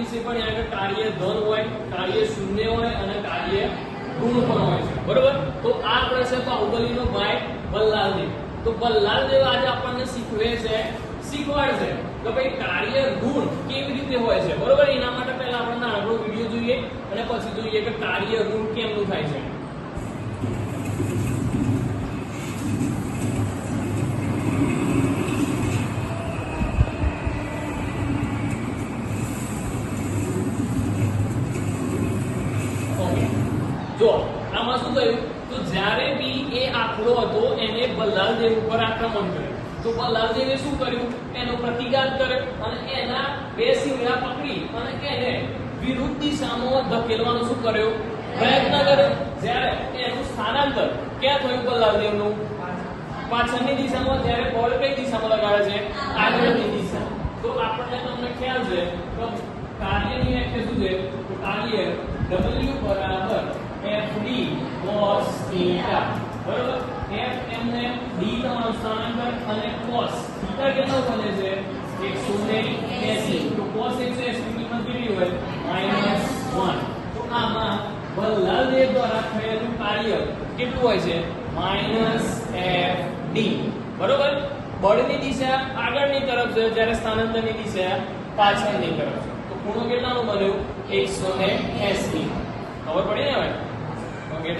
વિશે પણ આગળ કાર્ય ધન હોય, કાર્ય શૂન્ય હોય અને કાર્ય ઋણ પણ હોય છે, બરોબર? તો આ પ્રશ્ન બાહુબલીનો ભાઈ બલ્લાલદેવ. તો બલ્લાલદેવ આજે આપણને શીખવાડશે કે ભાઈ કાર્ય ઋણ કેવી રીતે હોય છે, બરોબર? એના માટે પહેલા આપણે નાનકડો વિડીયો જોઈએ અને પછી જોઈએ કે કાર્ય ઋણ કેમનું થાય છે. જો આમાં શું થયું, તો જ્યારે બી એ આંકડો હતો એને બલ્લાલદેવ ઉપર આક્રમણ કર્યું. તો બલ્લાલદેવે શું કર્યું, એનો પ્રતિઘાત કર્યો અને એના બે શિંગડા પકડી અને એને વિરુદ્ધ દિશામાં ધકેલવાનો શું કર્યો, પ્રયત્ન કર્યો. જ્યારે એનું સ્થાનાંતર ક્યાં થયું બલ્લાલદેવનું, પાછળની દિશામાં, જ્યારે બળ કઈ દિશામાં લગાડે છે, આગળની દિશા. તો આપણને તમને ખ્યાલ છે કે કાર્યની વ્યાખ્યા શું છે, તો કાર્ય W બરાબર FD cos theta, બરોબર? F એમને D તમારું સ્થાનાંતર અને cos theta કેટલો બને છે, 180. તો cos 180 ની કિંમત કેટલી હોય, -1. તો આમાં બલ્લાલદેવ દ્વારા થયેલું કાર્ય કેટલું હોય છે, -FD, બરોબર? બળની દિશા આગળની તરફ છે જ્યારે સ્થાનાંતરની દિશા પાછળની તરફ છે. તો ખૂણો કેટલાનો બન્યો, 180. ખબર પડી ને હવે? ઓકે.